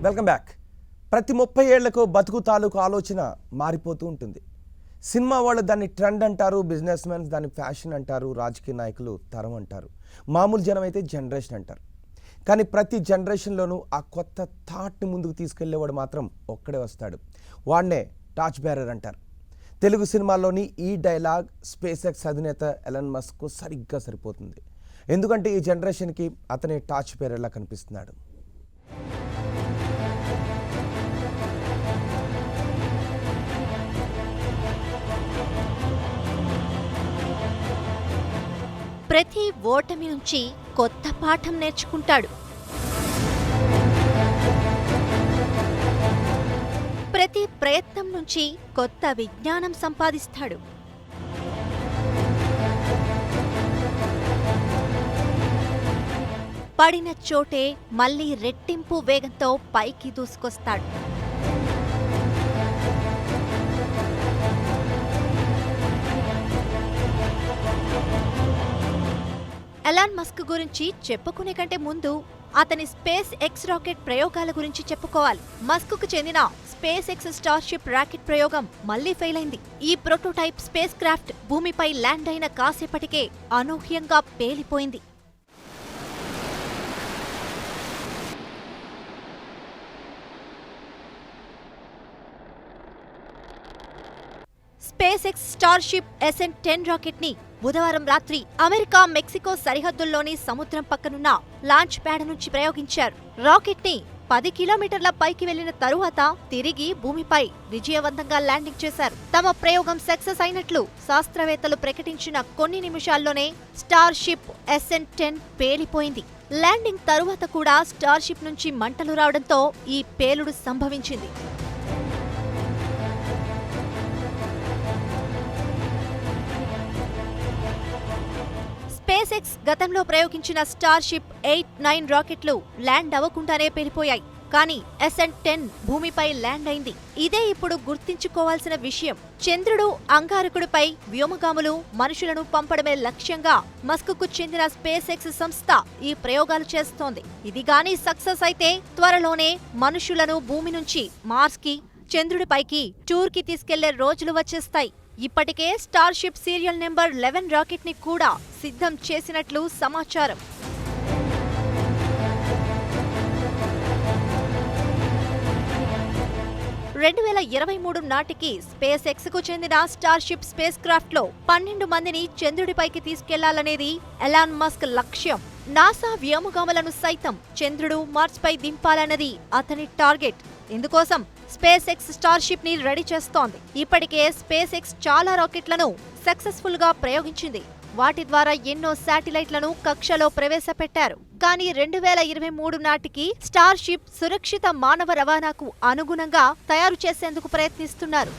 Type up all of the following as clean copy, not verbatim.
Welcome back. ప్రతి 30 ఏళ్లకు బతుకు తాలూకు ఆలోచన మారిపోతూ ఉంటుంది. సినిమా వాళ్ళు దాన్ని ట్రెండ్ అంటారు, బిజినెస్ మెన్స్ దాన్ని ఫ్యాషన్ అంటారు, రాజకీయ నాయకులు తరం అంటారు, మామూలు జనం అయితే జనరేషన్ అంటారు. కానీ ప్రతి జనరేషన్లోనూ ఆ కొత్త థాట్ని ముందుకు తీసుకెళ్లేవాడు మాత్రం ఒక్కడే వస్తాడు. వాడినే టార్చ్ బేరర్ అంటారు. తెలుగు సినిమాల్లోని ఈ డైలాగ్ స్పేస్ ఎక్స్ అధినేత ఎలాన్ మస్క్కు సరిగ్గా సరిపోతుంది. ఎందుకంటే ఈ జనరేషన్కి అతనే టార్చ్ బేరర్లా కనిపిస్తున్నాడు. ప్రతి ఓటమి నుంచి కొత్త పాఠం నేర్చుకుంటాడు. ప్రతి ప్రయత్నం నుంచి కొత్త విజ్ఞానం సంపాదిస్తాడు. పడిన చోటే మళ్లీ రెట్టింపు వేగంతో పైకి దూసుకొస్తాడు. ఎలాన్ మస్క్ గురించి చెప్పుకునే కంటే ముందు అతని స్పేస్ ఎక్స్ రాకెట్ ప్రయోగాల గురించి చెప్పుకోవాలి. మస్క్కు చెందిన స్పేస్ ఎక్స్ స్టార్షిప్ రాకెట్ ప్రయోగం మళ్లీ ఫెయిల్ అయింది. ఈ ప్రోటోటైప్ స్పేస్ క్రాఫ్ట్ భూమిపై ల్యాండ్ అయిన కాసేపటికే అనూహ్యంగా పేలిపోయింది. SpaceX Starship SN-10 rocket ని బుధవారం రాత్రి అమెరికా మెక్సికో సరిహద్దుల్లోని సముద్రం పక్కనున్న లాంచ్ ప్యాడ్ నుంచి ప్రయోగించారు. రాకెట్ ని 10 కిలోమీటర్ల పైకి వెళ్లిన తరువాత తిరిగి భూమిపై విజయవంతంగా ల్యాండింగ్ చేశారు. తమ ప్రయోగం సక్సెస్ అయినట్లు శాస్త్రవేత్తలు ప్రకటించిన కొన్ని నిమిషాల్లోనే స్టార్షిప్ SN-10 పేలిపోయింది. ల్యాండింగ్ తరువాత కూడా స్టార్షిప్ నుంచి మంటలు రావడంతో ఈ పేలుడు సంభవించింది. స్పేస్ ఎక్స్ గతంలో ప్రయోగించిన స్టార్షిప్ 8-9 రాకెట్లు ల్యాండ్ అవ్వకుండానే పేలిపోయాయి. కానీ SN-10 భూమిపై ల్యాండ్ అయింది. ఇదే ఇప్పుడు గుర్తించుకోవాల్సిన విషయం. చంద్రుడు, అంగారకుడిపై వ్యోమగాములు, మనుషులను పంపడమే లక్ష్యంగా మస్క్కు చెందిన స్పేస్ ఎక్స్ సంస్థ ఈ ప్రయోగాలు చేస్తోంది. ఇది గానీ సక్సెస్ అయితే త్వరలోనే మనుషులను భూమి నుంచి మార్స్కి, చంద్రుడిపైకి టూర్కి తీసుకెళ్లే రోజులు వచ్చేస్తాయి. ఇప్పటికే స్టార్షిప్ సీరియల్ నెంబర్ 11 రాకెట్ ని కూడా సిద్ధం చేసినట్లు సమాచారం. (2023) నాటికి స్పేస్ ఎక్స్ కు చెందిన స్టార్షిప్ స్పేస్ క్రాఫ్ట్ లో 12 మందిని చంద్రుడిపైకి తీసుకెళ్లాలనేది ఎలాన్ మస్క్ లక్ష్యం. నాసా వ్యోమగాములను సైతం చంద్రుడు, మార్స్ పై దింపాలన్నది అతని టార్గెట్. ఇందుకోసం స్పేస్ ఎక్స్ స్టార్షిప్ ని రెడీ చేస్తోంది. ఇప్పటికే స్పేస్ ఎక్స్ చాలా రాకెట్లను సక్సెస్ఫుల్ గా ప్రయోగించింది. వాటి ద్వారా ఎన్నో శాటిలైట్లను కక్షలో ప్రవేశపెట్టారు. కానీ 2023 నాటికి స్టార్షిప్ సురక్షిత మానవ రవాణాకు అనుగుణంగా తయారు చేసేందుకు ప్రయత్నిస్తున్నారు.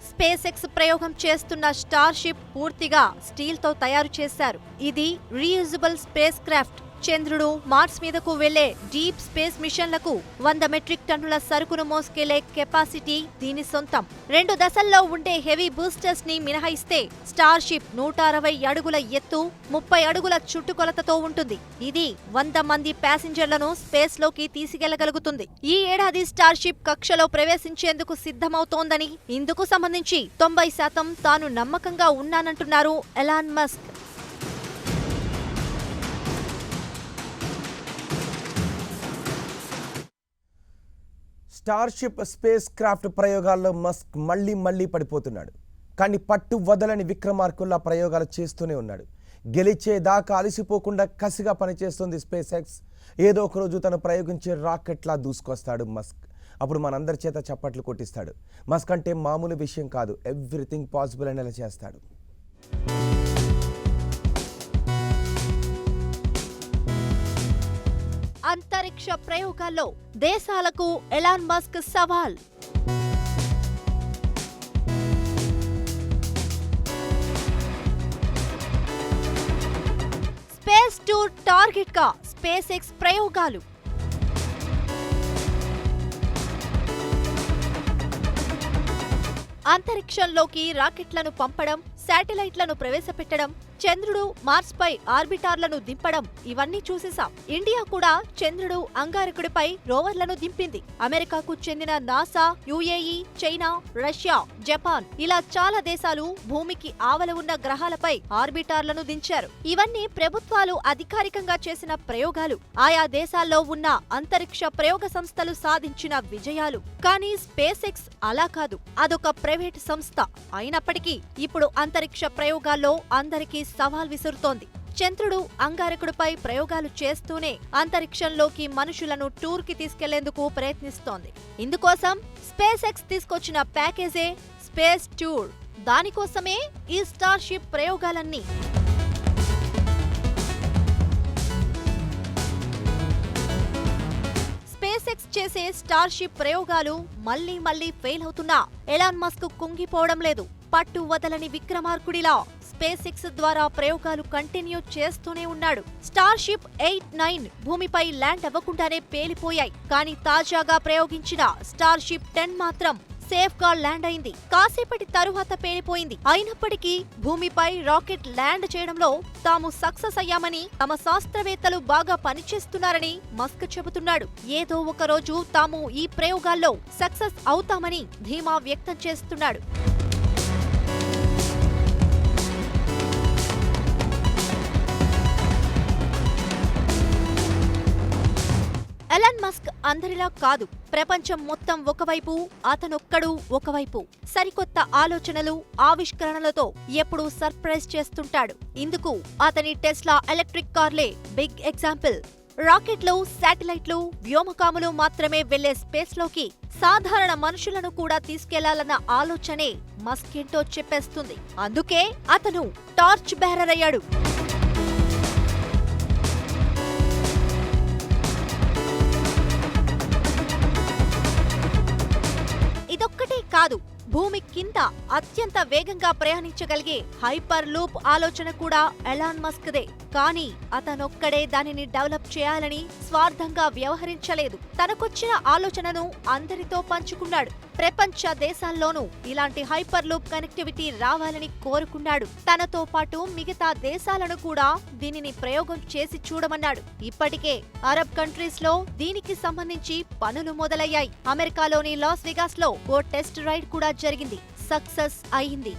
స్పేస్ ఎక్స్ ప్రయోగం చేస్తున్న స్టార్షిప్ పూర్తిగా స్టీల్తో తయారు చేశారు. ఇది రీయూజబుల్ స్పేస్ క్రాఫ్ట్. చంద్రుడు, మార్స్ మీదకు వెళ్లే డీప్ స్పేస్ మిషన్లకు 100 మెట్రిక్ టన్నుల సరుకును మోసుకెళ్లే కెపాసిటీ దీని సొంతం. 2 దశల్లో ఉండే హెవీ బూస్టర్స్ ని మినహాయిస్తే స్టార్షిప్ 160 అడుగుల ఎత్తు, 30 అడుగుల చుట్టుకొలతతో ఉంటుంది. ఇది 100 మంది ప్యాసింజర్లను స్పేస్ లోకి తీసుకెళ్లగలుగుతుంది. ఈ ఏడాది స్టార్షిప్ కక్షలో ప్రవేశించేందుకు సిద్ధమవుతోందని, ఇందుకు సంబంధించి 90% తాను నమ్మకంగా ఉన్నానంటున్నారు Elon Musk. Starship spacecraft ప్రయోగాల్లో మస్క్ మళ్లీ పడిపోతున్నాడు. కానీ పట్టు వదలని విక్రమార్కుల్లా ప్రయోగాలు చేస్తూనే ఉన్నాడు. గెలిచేదాకా అలసిపోకుండా కసిగా పనిచేస్తుంది స్పేస్ ఎక్స్. ఏదో ఒక రోజు తను ప్రయోగించే రాకెట్లా దూసుకొస్తాడు మస్క్. అప్పుడు మనందరి చేత చప్పట్లు కొట్టిస్తాడు. మస్క్ అంటే మామూలు విషయం కాదు, ఎవ్రీథింగ్ పాసిబుల్ అనేలా చేస్తాడు. అంతరిక్ష ప్రయోగాల్లో దేశాలకు ఎలాన్ మస్క్ సవాల్. స్పేస్ టూర్ టార్గెట్ గా స్పేస్ ఎక్స్ ప్రయోగాలు. అంతరిక్షంలోకి రాకెట్లను పంపడం, శాటిలైట్లను ప్రవేశపెట్టడం, చంద్రుడు, మార్స్ పై ఆర్బిటార్లను దింపడం ఇవన్నీ చూసేశాం. ఇండియా కూడా చంద్రుడు, అంగారకుడిపై రోవర్లను దింపింది. అమెరికాకు చెందిన NASA, UAE, China, Russia, Japan ఇలా చాలా దేశాలు భూమికి ఆవల ఉన్న గ్రహాలపై ఆర్బిటార్లను దించారు. ఇవన్నీ ప్రభుత్వాలు అధికారికంగా చేసిన ప్రయోగాలు, ఆయా దేశాల్లో ఉన్న అంతరిక్ష ప్రయోగ సంస్థలు సాధించిన విజయాలు. కానీ స్పేస్ ఎక్స్ అలా కాదు, అదొక ప్రైవేట్ సంస్థ. అయినప్పటికీ ఇప్పుడు అంతరిక్ష ప్రయోగాల్లో అందరికీ సవాల్ విసురుతోంది. చంద్రుడు, అంగారకుడిపై ప్రయోగాలు చేస్తూనే అంతరిక్షంలోకి మనుషులను టూర్కి తీసుకెళ్లేందుకు ప్రయత్నిస్తోంది. ఇందుకోసం స్పేస్ ఎక్స్ తీసుకొచ్చిన ప్యాకేజే స్పేస్ టూర్. దానికోసమే ఈ స్టార్షిప్ ప్రయోగాలన్నీ. స్పేస్ ఎక్స్ చేసే స్టార్షిప్ ప్రయోగాలు మళ్లీ మళ్లీ ఫెయిల్ అవుతున్నా ఎలాన్ మస్క్ కుంగిపోవడం లేదు. పట్టు వదలని విక్రమార్కుడిలా స్పేస్ ఎక్స్ ద్వారా ప్రయోగాలు కంటిన్యూ చేస్తూనే ఉన్నాడు. స్టార్షిప్ 8-9 భూమిపై ల్యాండ్ అవ్వకుండానే పేలిపోయాయి. కానీ తాజాగా ప్రయోగించిన స్టార్షిప్ 10 మాత్రం సేఫ్ గా ల్యాండ్ అయింది. కాసేపటి తరువాత పేలిపోయింది. అయినప్పటికీ భూమిపై రాకెట్ ల్యాండ్ చేయడంలో తాము సక్సెస్ అయ్యామని, తమ శాస్త్రవేత్తలు బాగా పనిచేస్తున్నారని మస్క్ చెబుతున్నాడు. ఏదో ఒక రోజు తాము ఈ ప్రయోగాల్లో సక్సెస్ అవుతామని ధీమా వ్యక్తం చేస్తున్నాడు. ఎలాన్ మస్క్ అందరిలా కాదు. ప్రపంచం మొత్తం ఒకవైపు, అతనొక్కడు ఒకవైపు. సరికొత్త ఆలోచనలు, ఆవిష్కరణలతో ఎప్పుడూ సర్ప్రైజ్ చేస్తుంటాడు. ఇందుకు అతని టెస్లా ఎలక్ట్రిక్ కార్లే బిగ్ ఎగ్జాంపుల్. రాకెట్లు, శాటిలైట్లు, వ్యోమకాములు మాత్రమే వెళ్లే స్పేస్లోకి సాధారణ మనుషులను కూడా తీసుకెళ్లాలన్న ఆలోచనే మస్క్ ఏంటో చెప్పేస్తుంది. అందుకే అతను టార్చ్ బేరర్ అయ్యాడు. ఇదొక్కటే కాదు, భూమి కింద అత్యంత వేగంగా ప్రయాణించగలిగే హైపర్ లూప్ ఆలోచన కూడా ఎలాన్ మస్క్దే. కానీ అతనొక్కడే దానిని డెవలప్ చేయాలని స్వార్థంగా వ్యవహరించలేదు. తనకొచ్చిన ఆలోచనను అందరితో పంచుకున్నాడు. ప్రపంచ దేశాల్లోనూ ఇలాంటి హైపర్ లూప్ కనెక్టివిటీ రావాలని కోరుకున్నాడు. తనతో పాటు మిగతా దేశాలను కూడా దీనిని ప్రయోగం చేసి చూడమన్నాడు. ఇప్పటికే అరబ్ కంట్రీస్ లో దీనికి సంబంధించి పనులు మొదలయ్యాయి. అమెరికాలోని లాస్ వెగాస్ లో ఓ టెస్ట్ రైడ్ కూడా జరిగింది. సక్సెస్ అయింది.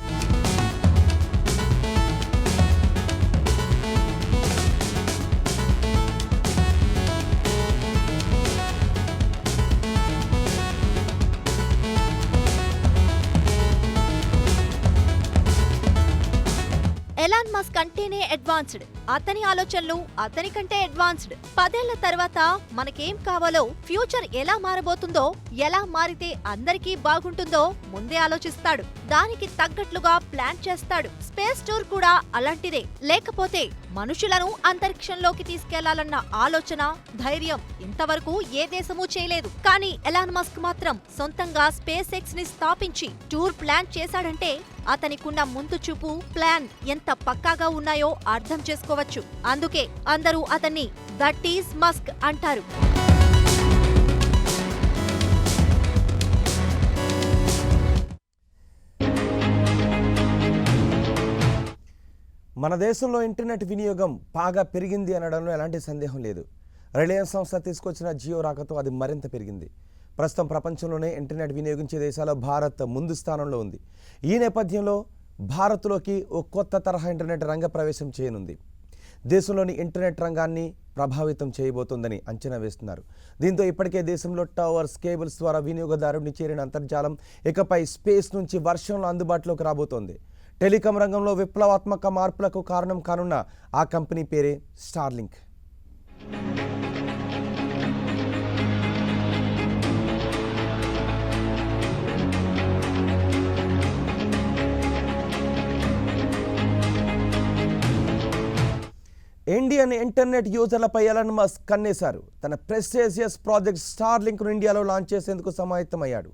ఎలాన్ మస్క్ అంటేనే అడ్వాన్స్డ్. అతని ఆలోచనలు అతనికంటే అడ్వాన్స్డ్. 10 ఏళ్ల తర్వాత మనకేం కావాలో, ఫ్యూచర్ ఎలా మారబోతుందో, ఎలా మారితే అందరికీ బాగుంటుందో ముందే ఆలోచిస్తాడు. దానికి తగ్గట్లుగా ప్లాన్ చేస్తాడు. స్పేస్ టూర్ కూడా అలాంటిదే. లేకపోతే మనుషులను అంతరిక్షంలోకి తీసుకెళ్లాలన్న ఆలోచన, ధైర్యం ఇంతవరకు ఏ దేశమూ చేయలేదు. కానీ ఎలాన్ మస్క్ మాత్రం సొంతంగా స్పేస్ ఎక్స్ ని స్థాపించి టూర్ ప్లాన్ చేశాడంటే అతనికున్న ముందు చూపు, ప్లాన్ ఎంత పక్కాగా ఉన్నాయో అర్థం చేసుకోవచ్చు. అందుకే అందరూ అతన్ని దట్ ఈజ్ మస్క్ అంటారు. మన దేశంలో ఇంటర్నెట్ వినియోగం బాగా పెరిగింది అనడంలో ఎలాంటి సందేహం లేదు. రిలయన్స్ సంస్థ తీసుకొచ్చిన జియో రాకతో అది మరింత పెరిగింది. ప్రస్తుతం ప్రపంచంలోనే ఇంటర్నెట్ వినియోగించే దేశాల్లో భారత్ ముందు స్థానంలో ఉంది. ఈ నేపథ్యంలో భారత్లోకి ఓ కొత్త తరహా ఇంటర్నెట్ రంగ ప్రవేశం చేయనుంది. దేశంలోని ఇంటర్నెట్ రంగాన్ని ప్రభావితం చేయబోతోందని అంచనా వేస్తున్నారు. దీంతో ఇప్పటికే దేశంలో టవర్స్, కేబుల్స్ ద్వారా వినియోగదారుడిని చేరిన అంతర్జాలం ఇకపై స్పేస్ నుంచి వర్షంలో అందుబాటులోకి రాబోతోంది. టెలికాం రంగంలో విప్లవాత్మక మార్పులకు కారణం కానున్న ఆ కంపెనీ పేరే స్టార్లింక్. ఇండియన్ ఇంటర్నెట్ యూజర్లపై ఎలాన్ మస్క్ కన్నేశారు. తన ప్రెస్టీజియస్ ప్రాజెక్ట్ స్టార్లింక్ను ఇండియాలో లాంచ్ చేసేందుకు సమాయత్తమయ్యాడు.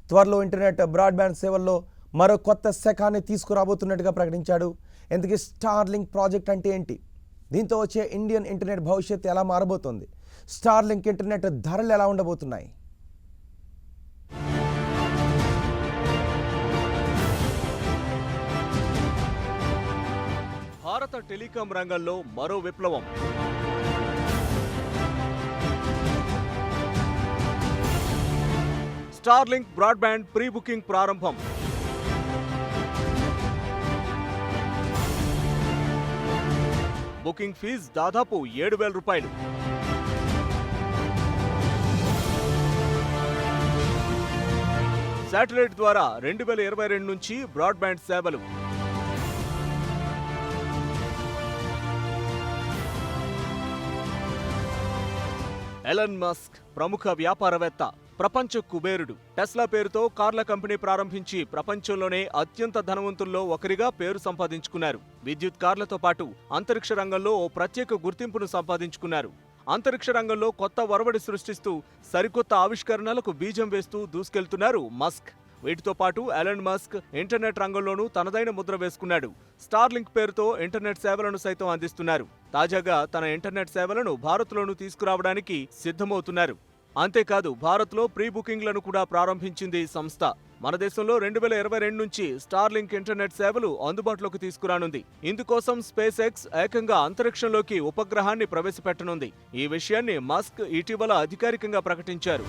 త్వరలో ఇంటర్నెట్ బ్రాడ్బ్యాండ్ సేవల్లో మరో కొత్త శకాన్ని తీసుకురాబోతున్నట్టుగా ప్రకటించాడు. ఇంతకీ స్టార్లింక్ ప్రాజెక్ట్ అంటే ఏంటి? దీంతో వచ్చే ఇండియన్ ఇంటర్నెట్ భవిష్యత్తు ఎలా మారబోతోంది? స్టార్లింక్ ఇంటర్నెట్ ధరలు ఎలా ఉండబోతున్నాయి? భారత టెలికాం రంగంలో మరో విప్లవం. స్టార్లింక్ బ్రాడ్బ్యాండ్ ప్రీ బుకింగ్ ప్రారంభం. బుకింగ్ ఫీజు దాదాపు 7,000 రూపాయలు. శాటిలైట్ ద్వారా 2022 నుంచి బ్రాడ్బ్యాండ్ సేవలు. ఎలన్ మస్క్ ప్రముఖ వ్యాపారవేత్త, ప్రపంచ కుబేరుడు. టెస్లా పేరుతో కార్ల కంపెనీ ప్రారంభించి ప్రపంచంలోనే అత్యంత ధనవంతుల్లో ఒకరిగా పేరు సంపాదించుకున్నారు. విద్యుత్ కార్లతో పాటు అంతరిక్ష రంగంలో ఓ ప్రత్యేక గుర్తింపును సంపాదించుకున్నారు. అంతరిక్ష రంగంలో కొత్త ఒరవడి సృష్టిస్తూ సరికొత్త ఆవిష్కరణలకు బీజం వేస్తూ దూసుకెళ్తున్నారు మస్క్. వీటితో పాటు ఎలన్ మస్క్ ఇంటర్నెట్ రంగంలోనూ తనదైన ముద్ర వేసుకున్నాడు. స్టార్లింక్ పేరుతో ఇంటర్నెట్ సేవలను సైతం అందిస్తున్నారు. తాజాగా తన ఇంటర్నెట్ సేవలను భారత్లోనూ తీసుకురావడానికి సిద్ధమవుతున్నారు. అంతేకాదు భారత్లో ప్రీ బుకింగ్లను కూడా ప్రారంభించింది ఈ సంస్థ. మన దేశంలో 2022 నుంచి స్టార్లింక్ ఇంటర్నెట్ సేవలు అందుబాటులోకి తీసుకురానుంది. ఇందుకోసం స్పేస్ ఎక్స్ ఏకంగా అంతరిక్షంలోకి ఉపగ్రహాన్ని ప్రవేశపెట్టనుంది. ఈ విషయాన్ని మస్క్ ఇటీవల అధికారికంగా ప్రకటించారు.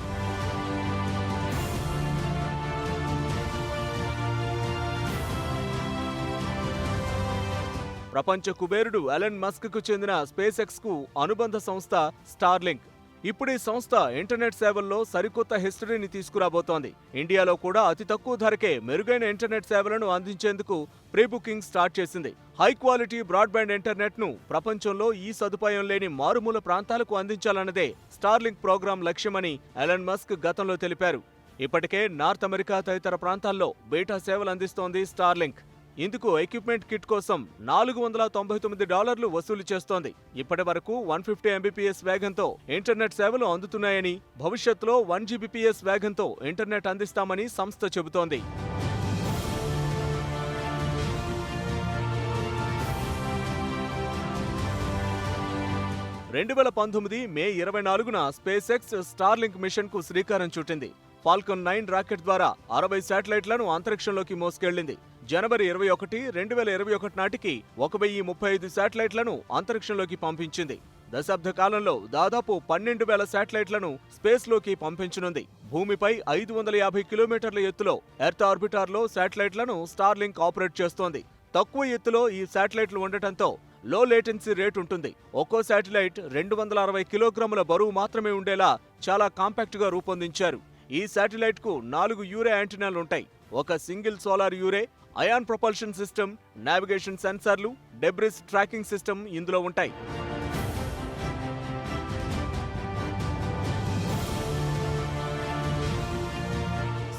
ప్రపంచ కుబేరుడు ఎలన్ మస్క్ కు చెందిన స్పేస్ ఎక్స్ కు అనుబంధ సంస్థ స్టార్లింక్. ఇప్పుడు ఈ సంస్థ ఇంటర్నెట్ సేవల్లో సరికొత్త హిస్టరీని తీసుకురాబోతోంది. ఇండియాలో కూడా అతి తక్కువ ధరకే మెరుగైన ఇంటర్నెట్ సేవలను అందించేందుకు ప్రీ బుకింగ్ స్టార్ట్ చేసింది. హై క్వాలిటీ బ్రాడ్బ్యాండ్ ఇంటర్నెట్ ను ప్రపంచంలో ఈ సదుపాయం లేని మారుమూల ప్రాంతాలకు అందించాలన్నదే స్టార్లింక్ ప్రోగ్రాం లక్ష్యమని ఎలన్ మస్క్ గతంలో తెలిపారు. ఇప్పటికే నార్త్ అమెరికా తదితర ప్రాంతాల్లో బీటా సేవలు అందిస్తోంది స్టార్లింక్. ఇందుకు ఎక్విప్మెంట్ కిట్ కోసం $499 వసూలు చేస్తోంది. ఇప్పటి వరకు 150 Mbps వేగంతో ఇంటర్నెట్ సేవలు అందుతున్నాయని, భవిష్యత్తులో 1 Gbps వేగంతో ఇంటర్నెట్ అందిస్తామని సంస్థ చెబుతోంది. మే 24న స్పేస్ ఎక్స్ స్టార్లింక్ మిషన్ కు శ్రీకారం చుట్టింది. ఫాల్కన్ 9 రాకెట్ ద్వారా 60 శాటిలైట్లను అంతరిక్షంలోకి మోసుకెళ్లింది. జనవరి 21, 2021 నాటికి 1035 శాటిలైట్లను అంతరిక్షంలోకి పంపించింది. దశాబ్ద కాలంలో దాదాపు 12,000 శాటిలైట్లను స్పేస్ లోకి పంపించనుంది. భూమిపై 550 కిలోమీటర్ల ఎత్తులో ఎర్త్ ఆర్బిటార్లో శాటిలైట్లను స్టార్లింక్ ఆపరేట్ చేస్తోంది. తక్కువ ఎత్తులో ఈ శాటిలైట్లు ఉండటంతో లో లేటెన్సీ రేట్ ఉంటుంది. ఒక్కో శాటిలైట్ 260 కిలోగ్రాముల బరువు మాత్రమే ఉండేలా చాలా కాంపాక్ట్ గా రూపొందించారు. ఈ శాటిలైట్ కు 4 యూరే యాంటెనాలుంటాయి. ఒక single solar array, ion propulsion system, navigation సెన్సార్లు, డెబ్రిస్ ట్రాకింగ్ సిస్టమ్ ఇందులో ఉంటాయి.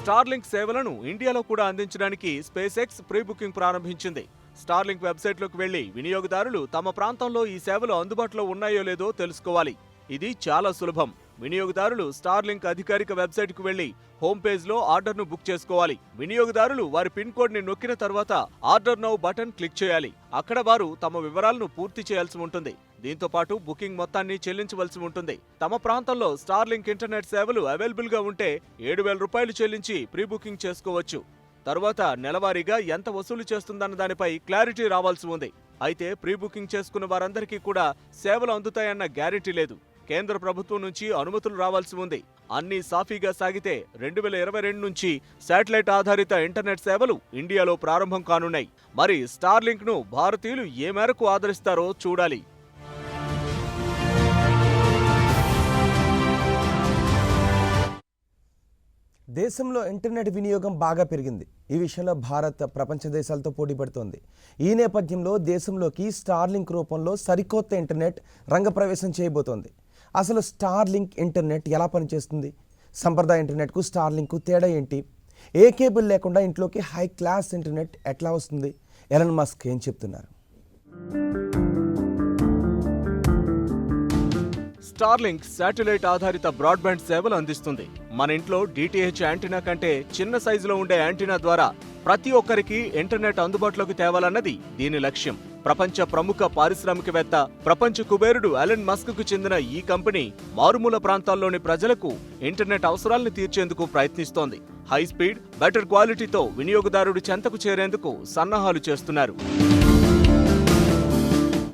స్టార్లింక్ సేవలను ఇండియాలో కూడా అందించడానికి స్పేస్ ఎక్స్ ప్రీ బుకింగ్ ప్రారంభించింది. స్టార్లింక్ వెబ్సైట్లోకి వెళ్లి వినియోగదారులు తమ ప్రాంతంలో ఈ సేవలు అందుబాటులో ఉన్నాయో లేదో తెలుసుకోవాలి. ఇది చాలా సులభం. వినియోగదారులు స్టార్లింక్ అధికారిక వెబ్సైట్కు వెళ్లి హోమ్ పేజ్లో ఆర్డర్ను బుక్ చేసుకోవాలి. వినియోగదారులు వారి పిన్ కోడ్ని నొక్కిన తర్వాత ఆర్డర్ నౌ బటన్ క్లిక్ చేయాలి. అక్కడ వారు తమ వివరాలను పూర్తి చేయాల్సి ఉంటుంది. దీంతో పాటు బుకింగ్ మొత్తాన్ని చెల్లించవలసి ఉంటుంది. తమ ప్రాంతంలో స్టార్లింక్ ఇంటర్నెట్ సేవలు అవైలబుల్ గా ఉంటే 7,000 రూపాయలు చెల్లించి ప్రీ బుకింగ్ చేసుకోవచ్చు. తర్వాత నెలవారీగా ఎంత వసూలు చేస్తుందన్న దానిపై క్లారిటీ రావాల్సి ఉంది. అయితే ప్రీ బుకింగ్ చేసుకున్న వారందరికీ కూడా సేవలు అందుతాయన్న గ్యారెంటీ లేదు. కేంద్ర ప్రభుత్వం నుంచి అనుమతులు రావాల్సి ఉంది. అన్నీ సాఫీగా సాగితే 2022 నుంచి శాటిలైట్ ఆధారిత ఇంటర్నెట్ సేవలు ఇండియాలో ప్రారంభం కానున్నాయి. మరి స్టార్లింక్ ను భారతీయులు ఏ మేరకు ఆదరిస్తారో చూడాలి. దేశంలో ఇంటర్నెట్ వినియోగం బాగా పెరిగింది. ఈ విషయంలో భారత్ ప్రపంచ దేశాలతో పోటీ పడుతోంది. ఈ నేపథ్యంలో దేశంలోకి స్టార్లింక్ రూపంలో సరికొత్త ఇంటర్నెట్ రంగప్రవేశం చేయబోతోంది. అసలు స్టార్లింక్ ఇంటర్నెట్ ఎలా పనిచేస్తుంది? సంప్రదాయ ఇంటర్నెట్కు స్టార్లింక్కు తేడా ఏంటి? ఏ కేబుల్ లేకుండా ఇంట్లోకి హై క్లాస్ ఇంటర్నెట్ ఎట్లా వస్తుంది? ఎలన్ మస్క్ ఏం చెప్తున్నారు? స్టార్లింక్ శాటిలైట్ ఆధారిత బ్రాడ్బ్యాండ్ సేవలు అందిస్తుంది. మన ఇంట్లో DTH యాంటీనా కంటే చిన్న సైజులో ఉండే యాంటీనా ద్వారా ప్రతి ఒక్కరికి ఇంటర్నెట్ అందుబాటులోకి తేవాలన్నది దీని లక్ష్యం. ప్రపంచ ప్రముఖ పారిశ్రామికవేత్త, ప్రపంచ కుబేరుడు ఎలన్ మస్క్ కు చెందిన ఈ కంపెనీ మారుమూల ప్రాంతాల్లోని ప్రజలకు ఇంటర్నెట్ అవసరాలను తీర్చేందుకు ప్రయత్నిస్తోంది. హై స్పీడ్, బెటర్ క్వాలిటీతో వినియోగదారుడి చెంతకు చేరేందుకు సన్నాహాలు చేస్తున్నారు.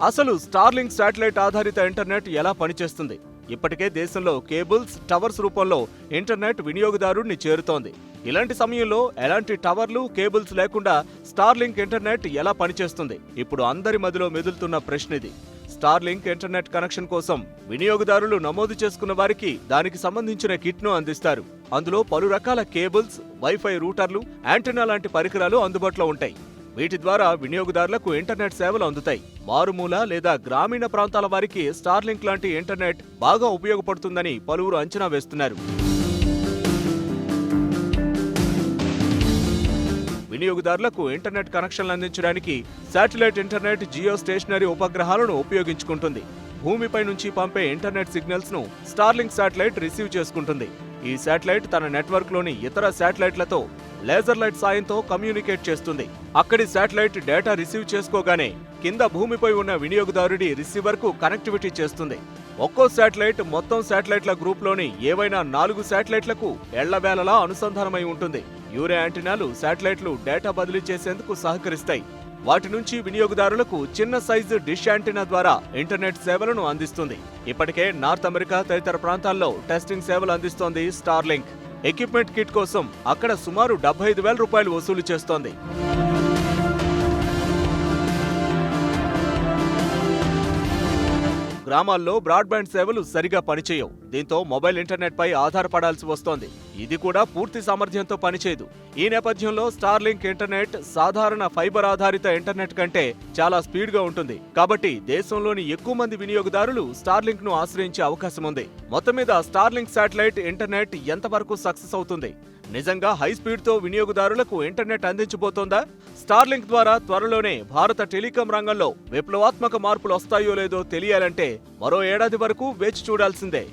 అసలు స్టార్లింక్ శాటిలైట్ ఆధారిత ఇంటర్నెట్ ఎలా పనిచేస్తుంది? ఇప్పటికే దేశంలో కేబుల్స్, టవర్స్ రూపంలో ఇంటర్నెట్ వినియోగదారుడిని చేరుతోంది. ఇలాంటి సమయంలో ఎలాంటి టవర్లు, కేబుల్స్ లేకుండా స్టార్లింక్ ఇంటర్నెట్ ఎలా పనిచేస్తుంది? ఇప్పుడు అందరి మదిలో మెదులుతున్న ప్రశ్న ఇది. స్టార్లింక్ ఇంటర్నెట్ కనెక్షన్ కోసం వినియోగదారులు నమోదు చేసుకున్న వారికి దానికి సంబంధించిన కిట్ను అందిస్తారు. అందులో పలు రకాల కేబుల్స్, వైఫై రూటర్లు, యాంటెన్నా లాంటి పరికరాలు అందుబాటులో ఉంటాయి. వీటి ద్వారా వినియోగదారులకు ఇంటర్నెట్ సేవలు అందుతాయి. మారుమూల లేదా గ్రామీణ ప్రాంతాల వారికి స్టార్లింక్ లాంటి ఇంటర్నెట్ బాగా ఉపయోగపడుతుందని పలువురు అంచనా వేస్తున్నారు. వినియోగదారులకు ఇంటర్నెట్ కనెక్షన్లు అందించడానికి శాటిలైట్ ఇంటర్నెట్ జియో స్టేషనరీ ఉపగ్రహాలను ఉపయోగించుకుంటుంది. భూమిపై నుంచి పంపే ఇంటర్నెట్ సిగ్నల్స్ ను స్టార్లింక్ శాటిలైట్ రిసీవ్ చేసుకుంటుంది. ఈ శాటిలైట్ తన నెట్వర్క్ లోని ఇతర శాటిలైట్లతో లేజర్ లైట్ సాయంతో కమ్యూనికేట్ చేస్తుంది. అక్కడి శాటిలైట్ డేటా రిసీవ్ చేసుకోగానే కింద భూమిపై ఉన్న వినియోగదారుడి రిసీవర్ కు కనెక్టివిటీ చేస్తుంది. ఒక్కో శాటిలైట్ మొత్తం శాటిలైట్ల గ్రూప్ లోని ఏవైనా 4 శాటిలైట్లకు ఎళ్లవేళలా అనుసంధానమై ఉంటుంది. యూరే యాంటెనాలు శాటిలైట్లు డేటా బదిలీ చేసేందుకు సహకరిస్తాయి. వాటి నుంచి వినియోగదారులకు చిన్న సైజు డిష్ యాంటెనా ద్వారా ఇంటర్నెట్ సేవలను అందిస్తుంది. ఇప్పటికే నార్త్ అమెరికా తదితర ప్రాంతాల్లో టెస్టింగ్ సేవలు అందిస్తోంది స్టార్లింక్. ఎక్విప్మెంట్ కిట్ కోసం అక్కడ సుమారు 75,000 రూపాయలు వసూలు చేస్తోంది. గ్రామాల్లో బ్రాడ్బ్యాండ్ సేవలు సరిగా పనిచేయవు. దీంతో మొబైల్ ఇంటర్నెట్ పై ఆధారపడాల్సి వస్తోంది. ఇది కూడా పూర్తి సామర్థ్యంతో పనిచేయదు. ఈ నేపథ్యంలో స్టార్లింక్ ఇంటర్నెట్ సాధారణ ఫైబర్ ఆధారిత ఇంటర్నెట్ కంటే చాలా స్పీడ్ గా ఉంటుంది. కాబట్టి దేశంలోని ఎక్కువ మంది వినియోగదారులు స్టార్లింక్ ను ఆశ్రయించే అవకాశం ఉంది. మొత్తం మీద స్టార్లింక్ శాటిలైట్ ఇంటర్నెట్ ఎంతవరకు సక్సెస్ అవుతుంది? నిజంగా హై స్పీడ్ తో వినియోగదారులకు ఇంటర్నెట్ అందించబోతోందా? స్టార్లింక్ ద్వారా త్వరలోనే భారత టెలికాం రంగంలో విప్లవాత్మక మార్పులు వస్తాయో లేదో తెలియాలంటే మరో ఏడాది వరకు వేచి చూడాల్సిందే.